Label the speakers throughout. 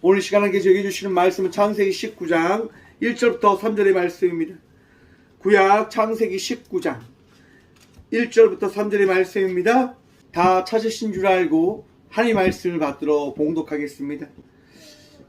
Speaker 1: 오늘 시간 함께 저에게 주시는 말씀은 창세기 19장 1절부터 3절의 말씀입니다. 구약 창세기 19장 1절부터 3절의 말씀입니다. 다 찾으신 줄 알고 하나님의 말씀을 받들어 봉독하겠습니다.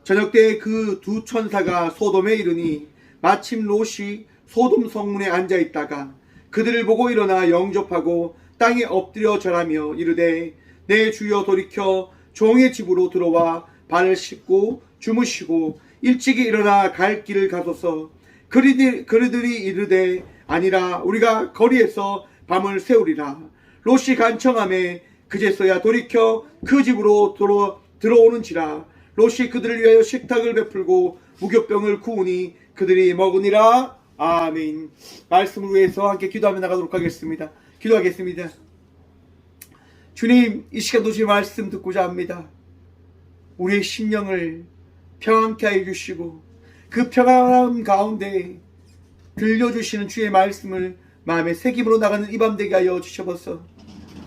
Speaker 1: 저녁 때 그 두 천사가 소돔에 이르니 마침 롯이 소돔 성문에 앉아 있다가 그들을 보고 일어나 영접하고 땅에 엎드려 절하며 이르되 내 주여 돌이켜 종의 집으로 들어와 발을 씻고 주무시고 일찍이 일어나 갈 길을 가소서. 그들이 이르되 아니라 우리가 거리에서 밤을 새우리라. 롯이 간청하매 그제서야 돌이켜 그 집으로 들어오는지라. 롯이 그들을 위하여 식탁을 베풀고 무교병을 구우니 그들이 먹으니라. 아멘. 말씀을 위해서 함께 기도하며 나가도록 하겠습니다. 기도하겠습니다. 주님, 이 시간도 주의 말씀 듣고자 합니다. 우리의 심령을 평안케 하여 주시고 그 평안함 가운데 들려주시는 주의 말씀을 마음에 새김으로 나가는 이 밤 되게 하여 주셔서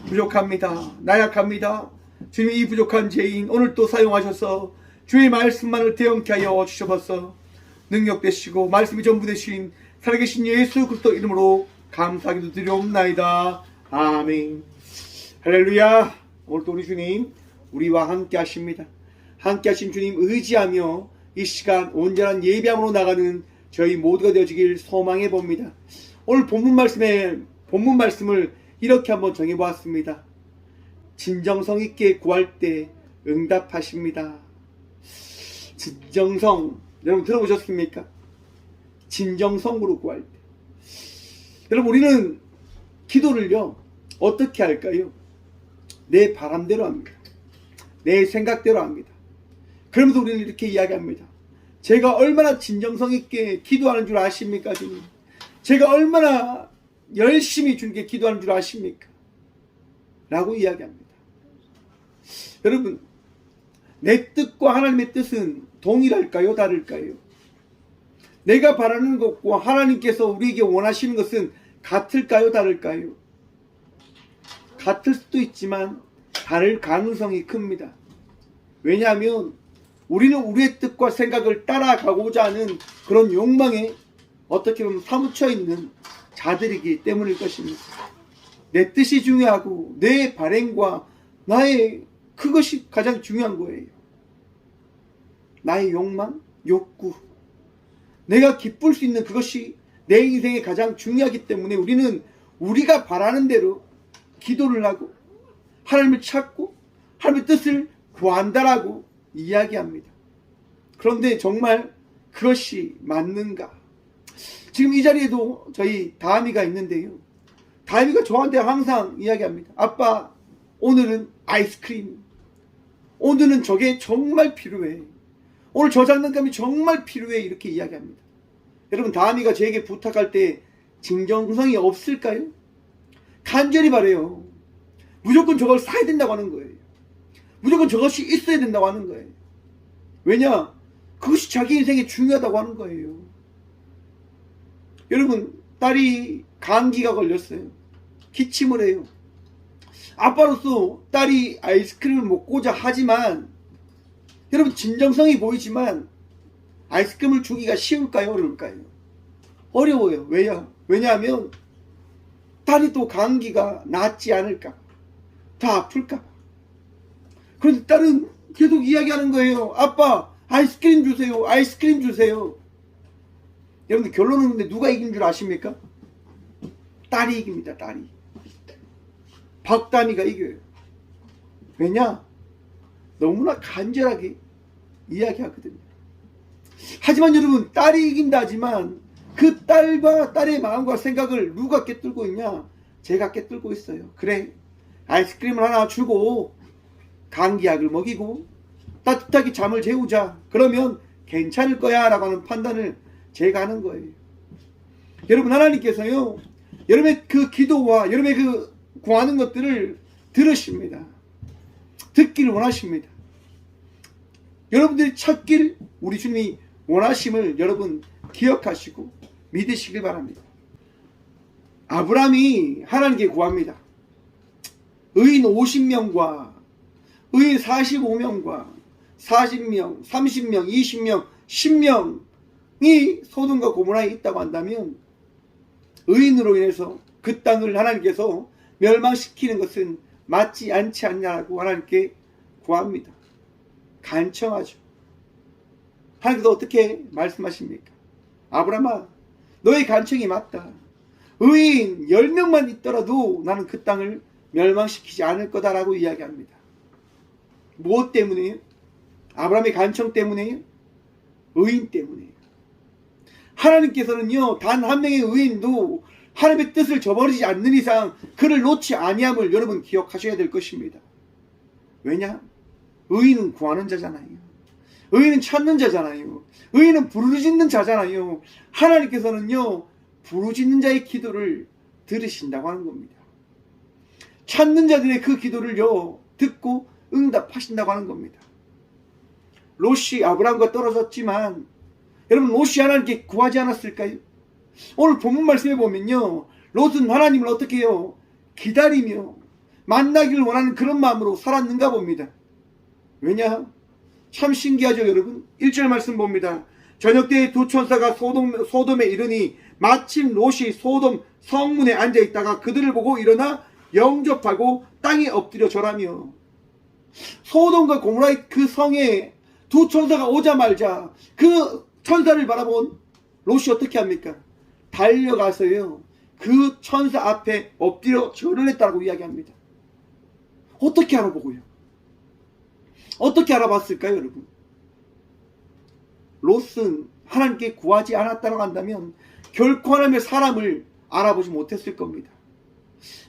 Speaker 1: 부족합니다. 나약합니다. 주님, 이 부족한 죄인 오늘 또 사용하셔서 주의 말씀만을 대언케 하여 주셔서 능력되시고 말씀이 전부 되신 살아계신 예수 그리스도 이름으로 감사하기도 드리옵나이다. 아멘. 할렐루야. 오늘도 우리 주님 우리와 함께 하십니다. 함께 하신 주님 의지하며 이 시간 온전한 예배함으로 나가는 저희 모두가 되어지길 소망해 봅니다. 오늘 본문 말씀을 이렇게 한번 정해 보았습니다. 진정성 있게 구할 때 응답하십니다. 진정성, 여러분 들어보셨습니까? 진정성으로 구할 때. 여러분, 우리는 기도를요 어떻게 할까요? 내 바람대로 합니다. 내 생각대로 합니다. 그러면서 우리는 이렇게 이야기합니다. 제가 얼마나 진정성 있게 기도하는 줄 아십니까, 주님? 제가 얼마나 열심히 주님께 기도하는 줄 아십니까? 라고 이야기합니다. 여러분, 내 뜻과 하나님의 뜻은 동일할까요? 다를까요? 내가 바라는 것과 하나님께서 우리에게 원하시는 것은 같을까요? 다를까요? 같을 수도 있지만 다를 가능성이 큽니다. 왜냐하면 우리는 우리의 뜻과 생각을 따라가고자 하는 그런 욕망에 어떻게 보면 사무쳐 있는 자들이기 때문일 것입니다. 내 뜻이 중요하고 내 발행과 나의 그것이 가장 중요한 거예요. 나의 욕망, 욕구, 내가 기쁠 수 있는 그것이 내 인생에 가장 중요하기 때문에 우리는 우리가 바라는 대로 기도를 하고 하나님을 찾고 하나님의 뜻을 구한다라고 이야기합니다. 그런데 정말 그것이 맞는가? 지금 이 자리에도 저희 다미가 있는데요. 다미가 저한테 항상 이야기합니다. 아빠, 오늘은 아이스크림. 오늘은 저게 정말 필요해. 오늘 저 장난감이 정말 필요해. 이렇게 이야기합니다. 여러분, 다미가 저에게 부탁할 때 진정성이 없을까요? 간절히 바래요. 무조건 저걸 사야 된다고 하는 거예요. 무조건 저것이 있어야 된다고 하는 거예요. 왜냐? 그것이 자기 인생에 중요하다고 하는 거예요. 여러분, 딸이 감기가 걸렸어요. 기침을 해요. 아빠로서 딸이 아이스크림을 먹고자 하지만 여러분, 진정성이 보이지만 아이스크림을 주기가 쉬울까요? 어려울까요? 어려워요. 왜냐하면 딸이 또 감기가 낫지 않을까, 더 아플까. 그런데 딸은 계속 이야기하는 거예요. 아빠, 아이스크림 주세요. 아이스크림 주세요. 여러분들, 결론은 근데 누가 이긴 줄 아십니까? 딸이 이깁니다. 딸이. 박다미가 이겨요. 왜냐? 너무나 간절하게 이야기하거든요. 하지만 여러분, 딸이 이긴다 하지만 그 딸과 딸의 마음과 생각을 누가 꿰뚫고 있냐? 제가 꿰뚫고 있어요. 그래, 아이스크림을 하나 주고 감기약을 먹이고 따뜻하게 잠을 재우자. 그러면 괜찮을 거야 라고 하는 판단을 제가 하는 거예요. 여러분, 하나님께서요, 여러분의 그 기도와 여러분의 그 구하는 것들을 들으십니다. 듣기를 원하십니다. 여러분들이 찾길 우리 주님이 원하심을 여러분 기억하시고 믿으시길 바랍니다. 아브라함이 하나님께 구합니다. 의인 50명과 의인 45명과 40명, 30명, 20명, 10명이 소돔과 고모라에 있다고 한다면 의인으로 인해서 그 땅을 하나님께서 멸망시키는 것은 맞지 않지 않냐고 하나님께 구합니다. 간청하죠. 하나님께서 어떻게 말씀하십니까? 아브라함아, 너의 간청이 맞다. 의인 10명만 있더라도 나는 그 땅을 멸망시키지 않을 거다라고 이야기합니다. 무엇 때문에요? 아브라함의 간청 때문에요? 의인 때문에요. 하나님께서는요, 단 한 명의 의인도 하나님의 뜻을 저버리지 않는 이상 그를 놓지 아니함을 여러분 기억하셔야 될 것입니다. 왜냐? 의인은 구하는 자잖아요. 의인은 찾는 자잖아요. 의인은 부르짖는 자잖아요. 하나님께서는요, 부르짖는 자의 기도를 들으신다고 하는 겁니다. 찾는 자들의 그 기도를요, 듣고 응답하신다고 하는 겁니다. 롯이 아브라함과 떨어졌지만 여러분, 롯이 하나님께 구하지 않았을까요? 오늘 본문 말씀에 보면요, 롯은 하나님을 어떻게 해요? 기다리며 만나기를 원하는 그런 마음으로 살았는가 봅니다. 왜냐? 참 신기하죠, 여러분. 1절 말씀 봅니다. 저녁때에 두 천사가 소돔에 이르니 마침 롯이 소돔 성문에 앉아있다가 그들을 보고 일어나 영접하고 땅에 엎드려 절하며. 소돔과 고모라의 그 성에 두 천사가 오자마자 그 천사를 바라본 롯이 어떻게 합니까? 달려가서요, 그 천사 앞에 엎드려 절을 했다고 이야기합니다. 어떻게 알아보고요? 어떻게 알아봤을까요, 여러분? 롯은 하나님께 구하지 않았다고 한다면 결코 하나님의 사람을 알아보지 못했을 겁니다.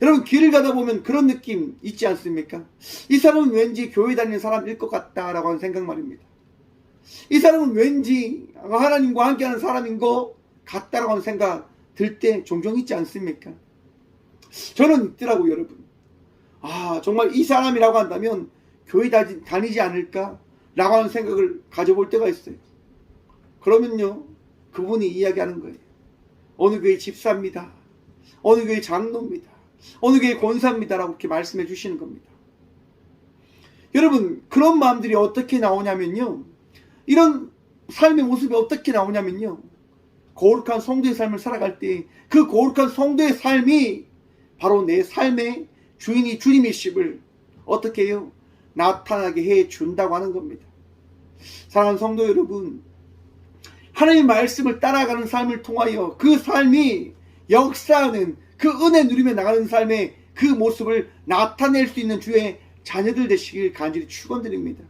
Speaker 1: 여러분, 길을 가다 보면 그런 느낌 있지 않습니까? 이 사람은 왠지 교회 다니는 사람일 것 같다라고 하는 생각 말입니다. 이 사람은 왠지 하나님과 함께하는 사람인 것 같다라고 하는 생각 들 때 종종 있지 않습니까? 저는 있더라고요, 여러분. 정말 이 사람이라고 한다면 교회 다니지 않을까? 라고 하는 생각을 가져볼 때가 있어요. 그러면요, 그분이 이야기하는 거예요. 어느 교회 집사입니다. 어느 교회 장로입니다. 어느 교회 권사입니다. 라고 이렇게 말씀해 주시는 겁니다. 여러분, 그런 마음들이 어떻게 나오냐면요, 이런 삶의 모습이 어떻게 나오냐면요, 거룩한 성도의 삶을 살아갈 때 그 거룩한 성도의 삶이 바로 내 삶의 주인이 주님이심을 어떻게 해요? 나타나게 해준다고 하는 겁니다. 사랑하는 성도 여러분, 하나님의 말씀을 따라가는 삶을 통하여 그 삶이 역사하는, 그 은혜 누리며 나가는 삶의 그 모습을 나타낼 수 있는 주의 자녀들 되시길 간절히 축원드립니다.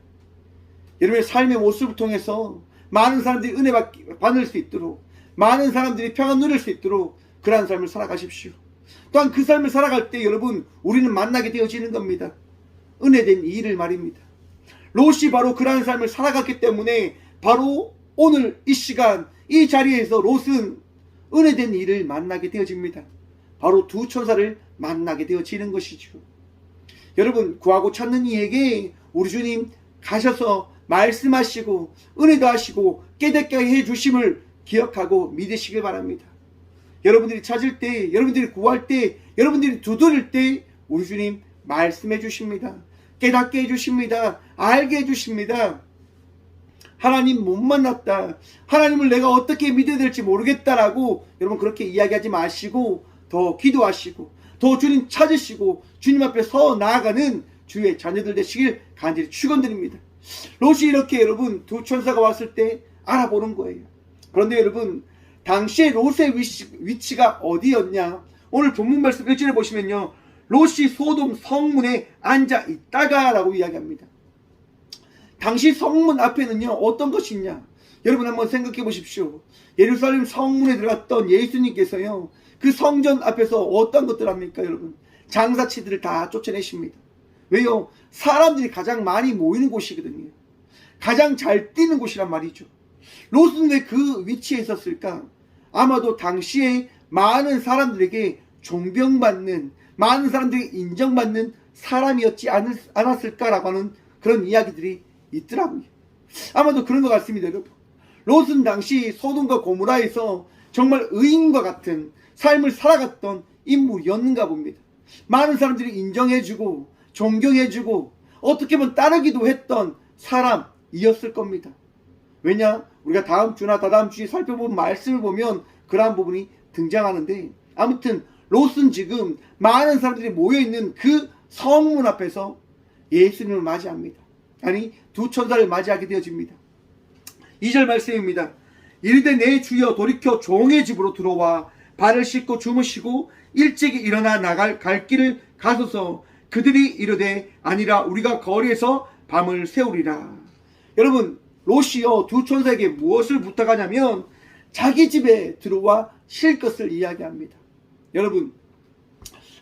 Speaker 1: 여러분의 삶의 모습을 통해서 많은 사람들이 은혜 받을 수 있도록, 많은 사람들이 평안 누릴 수 있도록 그러한 삶을 살아가십시오. 또한 그 삶을 살아갈 때 여러분, 우리는 만나게 되어지는 겁니다. 은혜된 이 일을 말입니다. 롯이 바로 그러한 삶을 살아갔기 때문에 바로 오늘 이 시간 이 자리에서 롯은 은혜된 일을 만나게 되어집니다. 바로 두 천사를 만나게 되어지는 것이죠. 여러분, 구하고 찾는 이에게 우리 주님 가셔서 말씀하시고 은혜도 하시고 깨닫게 해주심을 기억하고 믿으시길 바랍니다. 여러분들이 찾을 때, 여러분들이 구할 때, 여러분들이 두드릴 때 우리 주님 말씀해 주십니다. 깨닫게 해주십니다. 알게 해주십니다. 하나님 못 만났다, 하나님을 내가 어떻게 믿어야 될지 모르겠다라고 여러분 그렇게 이야기하지 마시고 더 기도하시고 더 주님 찾으시고 주님 앞에 서 나아가는 주의 자녀들 되시길 간절히 축원드립니다. 롯이 이렇게 여러분 두 천사가 왔을 때 알아보는 거예요. 그런데 여러분, 당시에 롯의 위치가 어디였냐? 오늘 본문 말씀 1절에 보시면요, 롯이 소돔 성문에 앉아 있다가 라고 이야기합니다. 당시 성문 앞에는요, 어떤 것이 있냐? 여러분 한번 생각해 보십시오. 예루살렘 성문에 들어갔던 예수님께서요, 그 성전 앞에서 어떤 것들 합니까, 여러분? 장사치들을 다 쫓아내십니다. 왜요? 사람들이 가장 많이 모이는 곳이거든요. 가장 잘 뛰는 곳이란 말이죠. 롯은 왜 그 위치에 있었을까? 아마도 당시에 많은 사람들에게 존경받는, 많은 사람들에게 인정받는 사람이었지 않았을까라고 하는 그런 이야기들이 있더라고요. 아마도 그런 것 같습니다, 여러분. 롯은 당시 소돔과 고모라에서 정말 의인과 같은 삶을 살아갔던 인물이었는가 봅니다. 많은 사람들이 인정해주고 존경해주고 어떻게 보면 따르기도 했던 사람, 이었을 겁니다. 왜냐? 우리가 다음 주나 다다음 주에 살펴본 말씀을 보면 그러한 부분이 등장하는데, 아무튼 롯은 지금 많은 사람들이 모여있는 그 성문 앞에서 예수님을 맞이합니다. 아니, 두 천사를 맞이하게 되어집니다. 2절 말씀입니다. 이르되 내 주여 돌이켜 종의 집으로 들어와 발을 씻고 주무시고 일찍이 일어나 갈 길을 가소서. 그들이 이르되 아니라 우리가 거리에서 밤을 새우리라. 여러분, 롯이요 두 천사에게 무엇을 부탁하냐면 자기 집에 들어와 쉴 것을 이야기합니다. 여러분,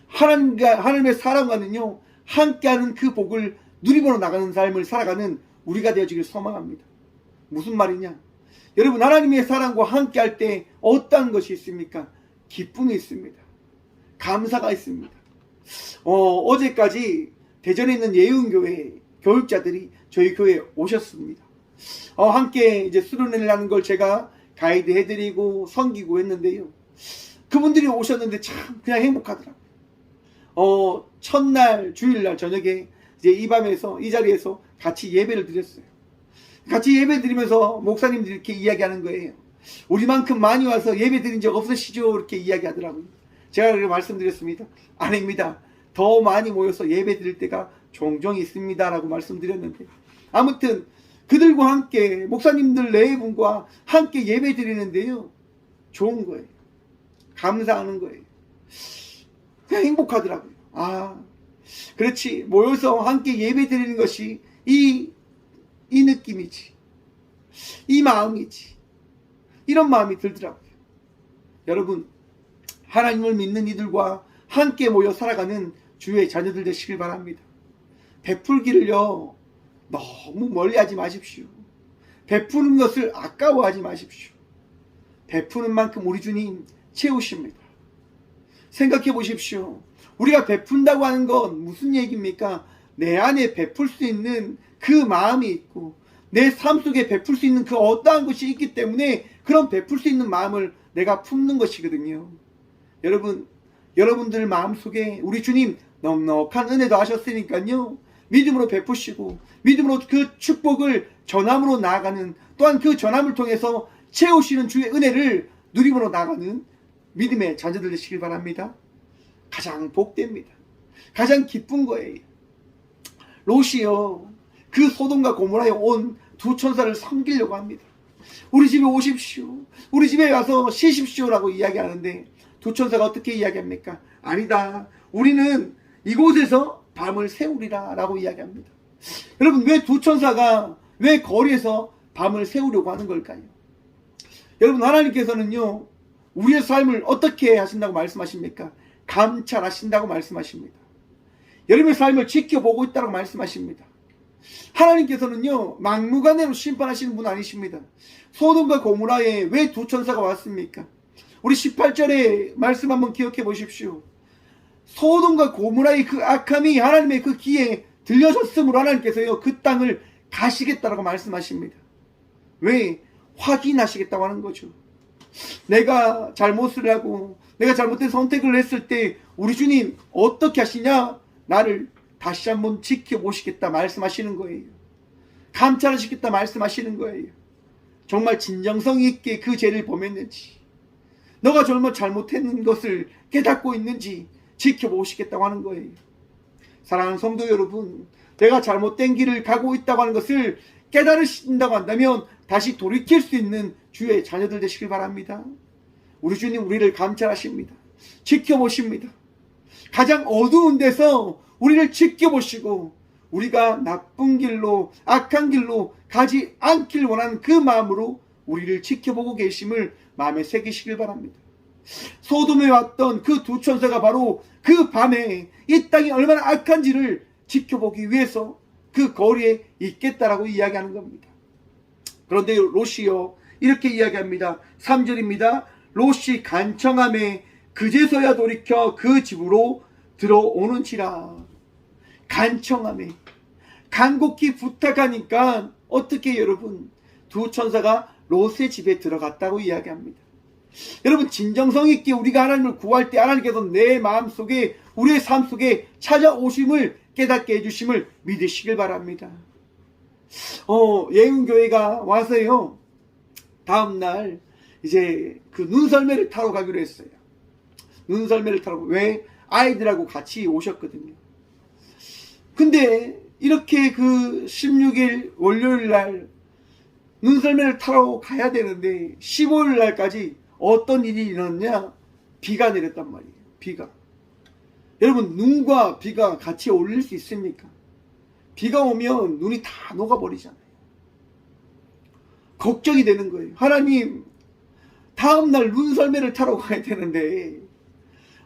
Speaker 1: 하나님의 사람과는요 함께하는 그 복을 누리며 나가는 삶을 살아가는 우리가 되어지길 소망합니다. 무슨 말이냐? 여러분, 하나님의 사랑과 함께할 때 어떤 것이 있습니까? 기쁨이 있습니다. 감사가 있습니다. 어제까지 대전에 있는 예은교회 교육자들이 저희 교회에 오셨습니다. 함께 이제 수련회를 하는 걸 제가 가이드 해드리고 섬기고 했는데요. 그분들이 오셨는데 참 그냥 행복하더라고요. 첫날 주일날 저녁에 이제 이 자리에서 같이 예배를 드렸어요. 같이 예배 드리면서 목사님들이 이렇게 이야기하는 거예요. 우리만큼 많이 와서 예배 드린 적 없으시죠? 이렇게 이야기하더라고요. 제가 그렇게 말씀드렸습니다. 아닙니다. 더 많이 모여서 예배 드릴 때가 종종 있습니다 라고 말씀드렸는데, 아무튼 그들과 함께 목사님들 네 분과 함께 예배 드리는데요, 좋은 거예요. 감사하는 거예요. 그냥 행복하더라고요. 그렇지, 모여서 함께 예배 드리는 것이 이 느낌이지, 이 마음이지, 이런 마음이 들더라고요. 여러분, 하나님을 믿는 이들과 함께 모여 살아가는 주의 자녀들 되시길 바랍니다. 베풀기를요 너무 멀리하지 마십시오. 베푸는 것을 아까워하지 마십시오. 베푸는 만큼 우리 주님 채우십니다. 생각해 보십시오. 우리가 베푼다고 하는 건 무슨 얘기입니까? 내 안에 베풀 수 있는 그 마음이 있고 내 삶 속에 베풀 수 있는 그 어떠한 것이 있기 때문에 그런 베풀 수 있는 마음을 내가 품는 것이거든요. 여러분들 마음속에 우리 주님 넉넉한 은혜도 하셨으니까요, 믿음으로 베푸시고 믿음으로 그 축복을 전함으로 나아가는, 또한 그 전함을 통해서 채우시는 주의 은혜를 누림으로 나아가는 믿음의 자녀들 되시길 바랍니다. 가장 복됩니다. 가장 기쁜 거예요. 롯이요 그 소돔과 고모라에 온 두 천사를 섬기려고 합니다. 우리 집에 오십시오, 우리 집에 가서 쉬십시오라고 이야기하는데 두 천사가 어떻게 이야기합니까? 아니다, 우리는 이곳에서 밤을 새우리라 라고 이야기합니다. 여러분, 왜 두 천사가 왜 거리에서 밤을 새우려고 하는 걸까요? 여러분, 하나님께서는요 우리의 삶을 어떻게 하신다고 말씀하십니까? 감찰하신다고 말씀하십니다. 여러분의 삶을 지켜보고 있다고 말씀하십니다. 하나님께서는요 막무가내로 심판하시는 분 아니십니다. 소돔과 고모라에 왜 두 천사가 왔습니까? 우리 18절의 말씀 한번 기억해 보십시오. 소돔과 고모라의 그 악함이 하나님의 그 귀에 들려졌으므로 하나님께서요 그 땅을 가시겠다라고 말씀하십니다. 왜? 확인하시겠다고 하는 거죠. 내가 잘못을 하고 내가 잘못된 선택을 했을 때 우리 주님 어떻게 하시냐? 나를 다시 한번 지켜보시겠다 말씀하시는 거예요. 감찰하시겠다 말씀하시는 거예요. 정말 진정성 있게 그 죄를 범했는지, 너가 정말 잘못했는 것을 깨닫고 있는지 지켜보시겠다고 하는 거예요. 사랑하는 성도 여러분, 내가 잘못된 길을 가고 있다고 하는 것을 깨달으신다고 한다면 다시 돌이킬 수 있는 주의 자녀들 되시길 바랍니다. 우리 주님 우리를 감찰하십니다. 지켜보십니다. 가장 어두운 데서 우리를 지켜보시고 우리가 나쁜 길로 악한 길로 가지 않길 원하는 그 마음으로 우리를 지켜보고 계심을 마음에 새기시길 바랍니다. 소돔에 왔던 그 두 천사가 바로 그 밤에 이 땅이 얼마나 악한지를 지켜보기 위해서 그 거리에 있겠다라고 이야기하는 겁니다. 그런데 롯이요 이렇게 이야기합니다. 3절입니다. 롯이 간청함에 그제서야 돌이켜 그 집으로 들어오는지라. 간청함에 간곡히 부탁하니까 어떻게 여러분 두 천사가 롯의 집에 들어갔다고 이야기합니다. 여러분, 진정성 있게 우리가 하나님을 구할 때 하나님께서 내 마음속에 우리의 삶 속에 찾아오심을 깨닫게 해주심을 믿으시길 바랍니다. 예은교회가 와서요, 다음날 이제 그 눈썰매를 타러 가기로 했어요. 눈썰매를 타러. 왜? 아이들하고 같이 오셨거든요. 근데 이렇게 그 16일 월요일 날 눈썰매를 타러 가야 되는데 15일 날까지 어떤 일이 일어났냐? 비가 내렸단 말이에요. 비가. 여러분, 눈과 비가 같이 어울릴 수 있습니까? 비가 오면 눈이 다 녹아버리잖아요. 걱정이 되는 거예요. 하나님, 다음날 눈썰매를 타러 가야 되는데,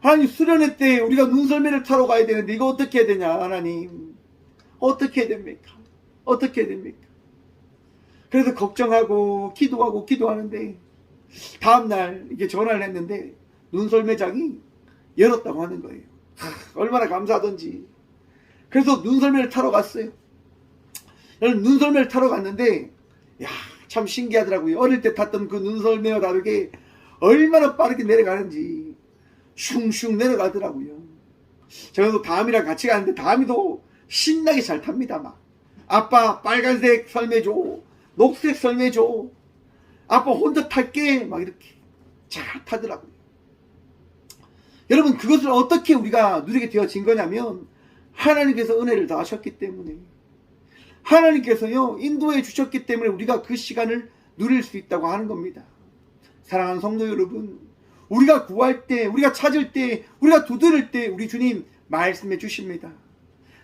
Speaker 1: 하나님, 수련회 때 우리가 눈썰매를 타러 가야 되는데 이거 어떻게 해야 되냐? 하나님, 어떻게 해야 됩니까? 어떻게 해야 됩니까? 그래서 걱정하고 기도하는데 다음날 이게 전화를 했는데 눈썰매장이 열었다고 하는 거예요. 얼마나 감사하던지. 그래서 눈썰매를 타러 갔어요. 눈썰매를 타러 갔는데 참 신기하더라고요. 어릴 때 탔던 그 눈썰매와 다르게 얼마나 빠르게 내려가는지 슝슝 내려가더라고요. 저도 다음이랑 같이 가는데 다음이도 신나게 잘 탑니다. 막 아빠 빨간색 설매 줘, 녹색 설매 줘, 아빠 혼자 탈게, 막 이렇게 잘 타더라고요. 여러분, 그것을 어떻게 우리가 누리게 되어진 거냐면 하나님께서 은혜를 더하셨기 때문에, 하나님께서요 인도해 주셨기 때문에 우리가 그 시간을 누릴 수 있다고 하는 겁니다. 사랑하는 성도 여러분, 우리가 구할 때, 우리가 찾을 때, 우리가 두드릴 때 우리 주님 말씀해 주십니다.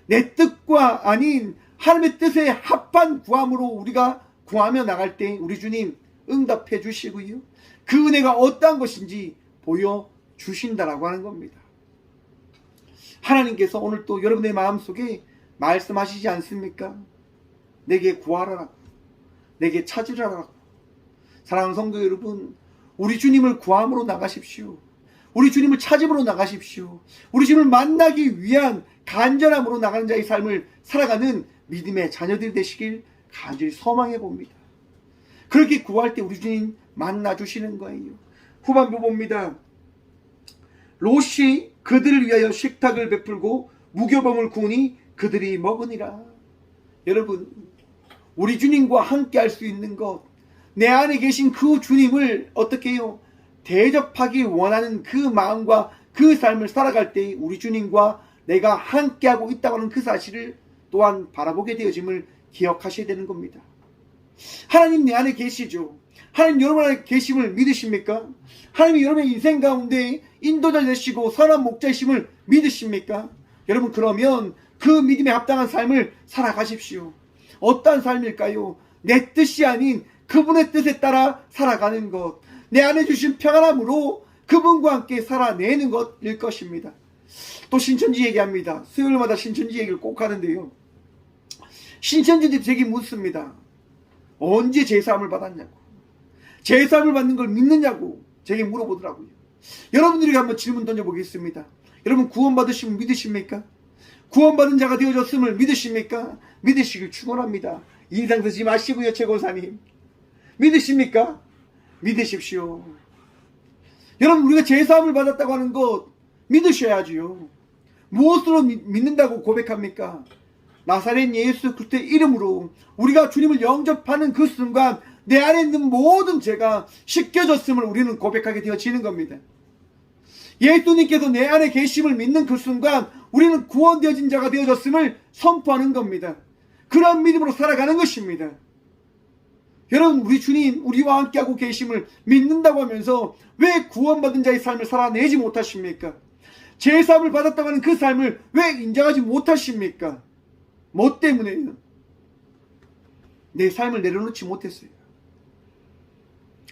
Speaker 1: 내 뜻과 아닌 하나님의 뜻에 합한 구함으로 우리가 구하며 나갈 때 우리 주님 응답해 주시고요, 그 은혜가 어떠한 것인지 보여주신다라고 하는 겁니다. 하나님께서 오늘 또 여러분의 마음속에 말씀하시지 않습니까? 내게 구하라라고, 내게 찾으라라고. 사랑하는 성도 여러분, 우리 주님을 구함으로 나가십시오. 우리 주님을 찾음으로 나가십시오. 우리 주님을 만나기 위한 간절함으로 나가는 자의 삶을 살아가는 믿음의 자녀들이 되시길 간절히 소망해 봅니다. 그렇게 구할 때 우리 주님 만나 주시는 거예요. 후반부 봅니다. 롯이 그들을 위하여 식탁을 베풀고 무교병을 구우니 그들이 먹으니라. 여러분, 우리 주님과 함께 할 수 있는 것, 내 안에 계신 그 주님을 어떻게 해요? 대접하기 원하는 그 마음과 그 삶을 살아갈 때 우리 주님과 내가 함께하고 있다고 하는 그 사실을 또한 바라보게 되어짐을 기억하셔야 되는 겁니다. 하나님 내 안에 계시죠? 하나님 여러분 안에 계심을 믿으십니까? 하나님이 여러분의 인생 가운데 인도자 되시고 선한 목자이심을 믿으십니까? 여러분, 그러면 그 믿음에 합당한 삶을 살아가십시오. 어떠한 삶일까요? 내 뜻이 아닌 그분의 뜻에 따라 살아가는 것, 내 안에 주신 평안함으로 그분과 함께 살아내는 것일 것입니다. 또 신천지 얘기합니다. 수요일마다 신천지 얘기를 꼭 하는데요, 신천지들이 제게 묻습니다. 언제 제사함을 받았냐고, 제사함을 받는 걸 믿느냐고 제게 물어보더라고요. 여러분들에게 한번 질문 던져보겠습니다. 여러분, 구원받으시면 믿으십니까? 구원받은 자가 되어졌음을 믿으십니까? 믿으시길 축원합니다. 인상 쓰지 마시고요, 최고사님. 믿으십니까? 믿으십시오. 여러분, 우리가 제사함을 받았다고 하는 것 믿으셔야지요. 무엇으로 믿는다고 고백합니까? 나사렛 예수 그리스도의 이름으로 우리가 주님을 영접하는 그 순간 내 안에 있는 모든 죄가 씻겨졌음을 우리는 고백하게 되어지는 겁니다. 예수님께서 내 안에 계심을 믿는 그 순간 우리는 구원되어진 자가 되어졌음을 선포하는 겁니다. 그런 믿음으로 살아가는 것입니다. 여러분, 우리 주님 우리와 함께하고 계심을 믿는다고 하면서 왜 구원받은 자의 삶을 살아내지 못하십니까? 제사함을 받았다고 하는 그 삶을 왜 인정하지 못하십니까? 뭐 때문에요? 내 삶을 내려놓지 못했어요.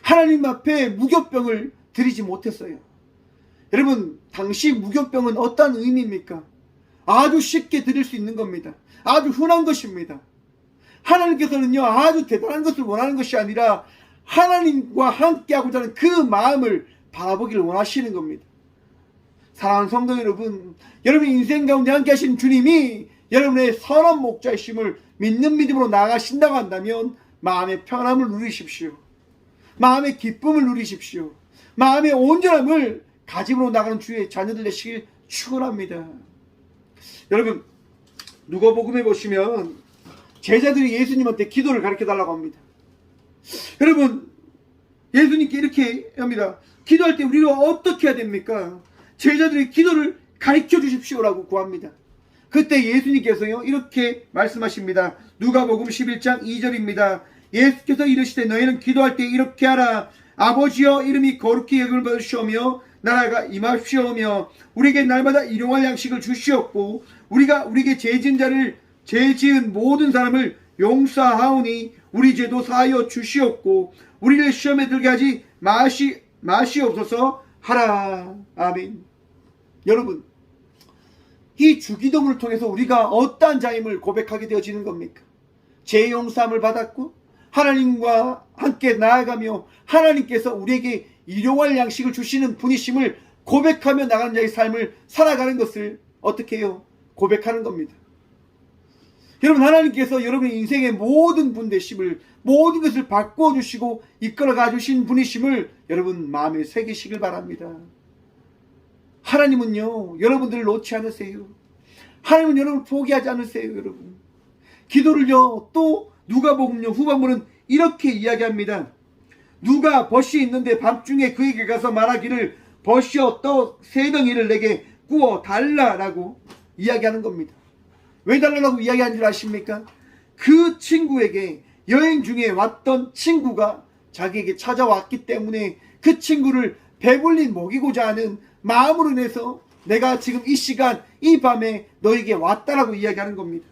Speaker 1: 하나님 앞에 무교병을 드리지 못했어요. 여러분, 당시 무교병은 어떤 의미입니까? 아주 쉽게 드릴 수 있는 겁니다. 아주 흔한 것입니다. 하나님께서는요, 아주 대단한 것을 원하는 것이 아니라 하나님과 함께하고자 하는 그 마음을 바라보기를 원하시는 겁니다. 사랑하는 성도 여러분, 여러분의 인생 가운데 함께 하신 주님이 여러분의 선한 목자이심을 믿는 믿음으로 나아가신다고 한다면 마음의 평안함을 누리십시오. 마음의 기쁨을 누리십시오. 마음의 온전함을 가짐으로 나가는 주의 자녀들 되시길 축원합니다. 여러분, 누가복음에 보시면 제자들이 예수님한테 기도를 가르쳐달라고 합니다. 여러분, 예수님께 이렇게 합니다. 기도할 때 우리가 어떻게 해야 됩니까? 제자들이 기도를 가르쳐 주십시오라고 구합니다. 그때 예수님께서요 이렇게 말씀하십니다. 누가복음 11장 2절입니다. 예수께서 이르시되 너희는 기도할 때 이렇게 하라. 아버지여 이름이 거룩히 여김을 받으시오며 나라가 임하시오며 우리에게 날마다 일용할 양식을 주시옵고 우리에게 죄 지은 모든 사람을 용서하오니 우리 죄도 사하여 주시옵고 우리를 시험에 들게 하지 마시옵소서 하라. 아멘. 여러분, 이 주기도문을 통해서 우리가 어떠한 자임을 고백하게 되어지는 겁니까? 죄 용서함을 받았고 하나님과 함께 나아가며 하나님께서 우리에게 일용할 양식을 주시는 분이심을 고백하며 나가는 자의 삶을 살아가는 것을 어떻게 해요? 고백하는 겁니다. 여러분, 하나님께서 여러분의 인생의 모든 분대심을 모든 것을 바꾸어 주시고 이끌어 가주신 분이심을 여러분 마음에 새기시길 바랍니다. 하나님은요 여러분들을 놓지 않으세요. 하나님은 여러분을 포기하지 않으세요. 여러분, 기도를요 또 누가복음요 후반부는 이렇게 이야기합니다. 누가 벗이 있는데 밤중에 그에게 가서 말하기를 벗이여 떡 3덩이를 내게 구워 달라라고 이야기하는 겁니다. 왜 달라고 이야기하는 줄 아십니까? 그 친구에게 여행 중에 왔던 친구가 자기에게 찾아왔기 때문에 그 친구를 배불리 먹이고자 하는 마음으로 인해서 내가 지금 이 시간 이 밤에 너에게 왔다라고 이야기하는 겁니다.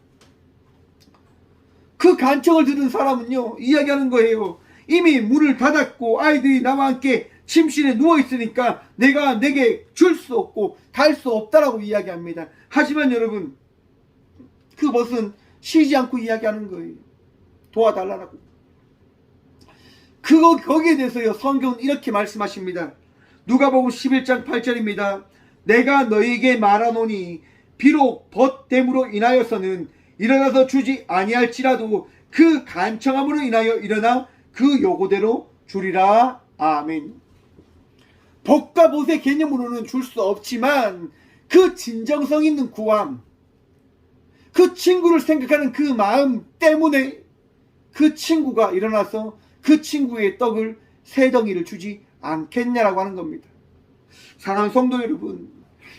Speaker 1: 그 간청을 들은 사람은요 이야기하는 거예요. 이미 문을 닫았고 아이들이 나와 함께 침실에 누워있으니까 내게 줄 수 없고 갈 수 없다라고 이야기합니다. 하지만 여러분, 그 벗은 쉬지 않고 이야기하는 거예요. 도와달라고. 거기에 대해서요 성경은 이렇게 말씀하십니다. 누가복음 11장 8절입니다. 내가 너희에게 말하노니 비록 벗됨으로 인하여서는 일어나서 주지 아니할지라도 그 간청함으로 인하여 일어나 그 요구대로 주리라. 아멘. 벗과 벗의 개념으로는 줄 수 없지만 그 진정성 있는 구함, 그 친구를 생각하는 그 마음 때문에 그 친구가 일어나서 그 친구의 떡을 3덩이를 주지 않겠냐라고 하는 겁니다. 사랑하는 성도 여러분,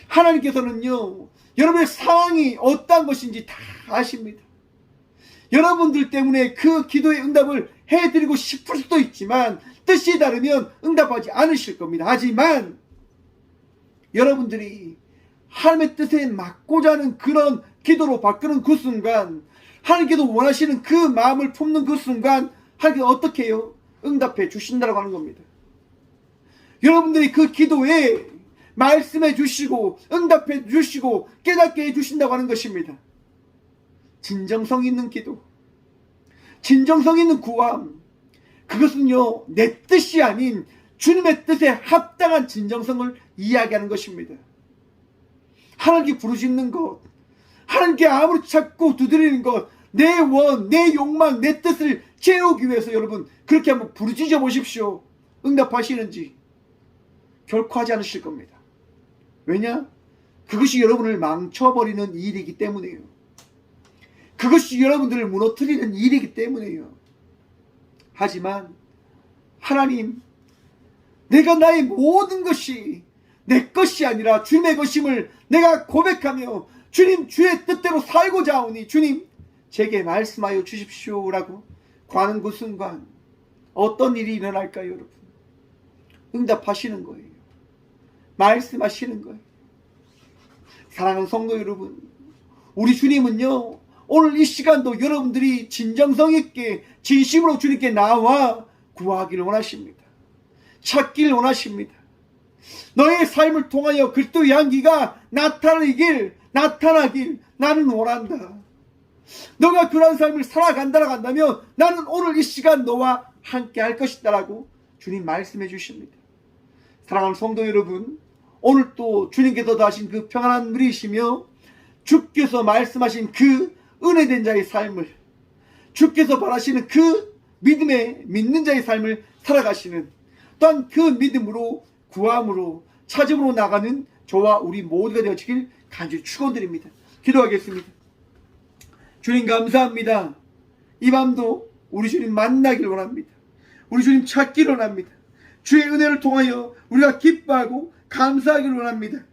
Speaker 1: 하나님께서는요 여러분의 상황이 어떠한 것인지 다 아십니다. 여러분들 때문에 그 기도의 응답을 해드리고 싶을 수도 있지만 뜻이 다르면 응답하지 않으실 겁니다. 하지만 여러분들이 하나님의 뜻에 맞고자 하는 그런 기도로 바꾸는 그 순간, 하나님께서 원하시는 그 마음을 품는 그 순간 하나님께서 어떻게 해요? 응답해 주신다고 하는 겁니다. 여러분들이 그 기도에 말씀해 주시고 응답해 주시고 깨닫게 해 주신다고 하는 것입니다. 진정성 있는 기도, 진정성 있는 구함, 그것은요 내 뜻이 아닌 주님의 뜻에 합당한 진정성을 이야기하는 것입니다. 하나님께 부르짖는 것, 하나님께 아무리 찾고 두드리는 것, 내 원, 내 욕망, 내 뜻을 채우기 위해서 여러분 그렇게 한번 부르짖어 보십시오. 응답하시는지 결코 하지 않으실 겁니다. 왜냐? 그것이 여러분을 망쳐버리는 일이기 때문이에요. 그것이 여러분들을 무너뜨리는 일이기 때문이에요. 하지만 하나님, 내가 나의 모든 것이 내 것이 아니라 주님의 것임을 내가 고백하며 주님 주의 뜻대로 살고자 하오니 주님 제게 말씀하여 주십시오라고 구하는 그 순간 어떤 일이 일어날까요? 여러분, 응답하시는 거예요. 말씀하시는 거예요. 사랑하는 성도 여러분, 우리 주님은요 오늘 이 시간도 여러분들이 진정성 있게 진심으로 주님께 나와 구하기를 원하십니다. 찾기를 원하십니다. 너의 삶을 통하여 그리스도의 향기가 나타나길 나는 원한다. 너가 그런 삶을 살아간다라고 한다면 나는 오늘 이 시간 너와 함께 할 것이다라고 주님 말씀해 주십니다. 사랑하는 성도 여러분, 오늘 또 주님께서 다신 그 평안한 누리시며 주께서 말씀하신 그 은혜된 자의 삶을, 주께서 바라시는 그 믿는 자의 삶을 살아가시는, 또한 그 믿음으로 구함으로 찾음으로 나가는 저와 우리 모두가 되어지길 간절히 축원드립니다. 기도하겠습니다. 주님 감사합니다. 이 밤도 우리 주님 만나길 원합니다. 우리 주님 찾기를 원합니다. 주의 은혜를 통하여 우리가 기뻐하고 감사하길 원합니다.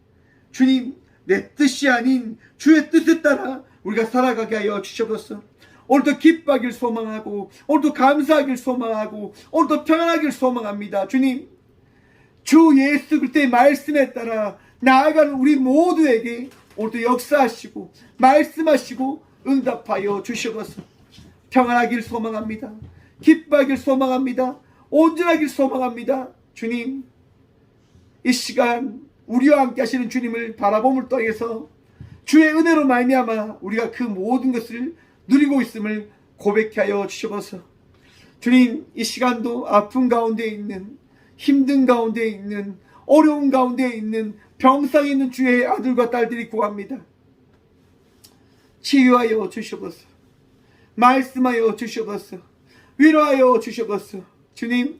Speaker 1: 주님, 내 뜻이 아닌 주의 뜻에 따라 우리가 살아가게 하여 주시옵소서. 오늘도 기뻐하길 소망하고, 오늘도 감사하길 소망하고, 오늘도 평안하길 소망합니다. 주님, 주 예수 그리스도의 말씀에 따라 나아가는 우리 모두에게 오늘도 역사하시고 말씀하시고 응답하여 주시옵소서. 평안하길 소망합니다. 기뻐하길 소망합니다. 온전하길 소망합니다. 주님, 이 시간 우리와 함께 하시는 주님을 바라봄을 통해서 주의 은혜로 말미암아 우리가 그 모든 것을 누리고 있음을 고백해 하여 주시옵소서. 주님, 이 시간도 아픔 가운데 있는, 힘든 가운데 있는, 어려운 가운데 있는, 병상에 있는 주의 아들과 딸들이 구합니다. 치유하여 주시옵소서. 말씀하여 주시옵소서. 위로하여 주시옵소서. 주님,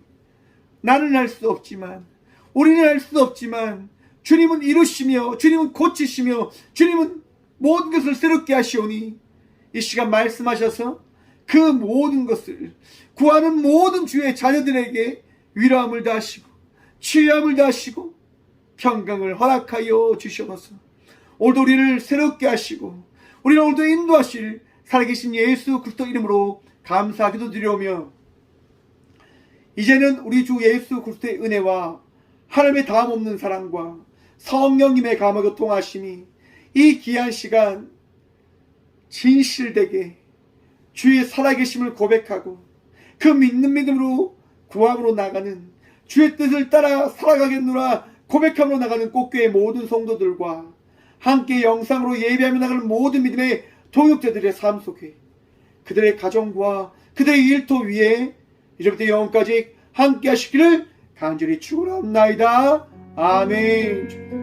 Speaker 1: 나는 할 수 없지만, 우리는 할 수 없지만 주님은 이루시며 주님은 고치시며 주님은 모든 것을 새롭게 하시오니 이 시간 말씀하셔서 그 모든 것을 구하는 모든 주의 자녀들에게 위로함을 다하시고 치유함을 다하시고 평강을 허락하여 주시옵소서. 오늘도 우리를 새롭게 하시고 우리를 오늘도 인도하실 살아계신 예수 그리스도 이름으로 감사하기도 드리오며, 이제는 우리 주 예수 그리스도의 은혜와 하나님의 다함없는 사랑과 성령님의 감화가 통하심이 이 귀한 시간 진실되게 주의 살아계심을 고백하고 그 믿는 믿음으로 구함으로 나가는, 주의 뜻을 따라 살아가겠노라 고백함으로 나가는 꽃교회 모든 성도들과 함께 영상으로 예배하며 나가는 모든 믿음의 동역자들의 삶 속에 그들의 가정과 그들의 일터 위에 이제부터 영원까지 함께 하시기를 간절히 축원합니다. 아멘.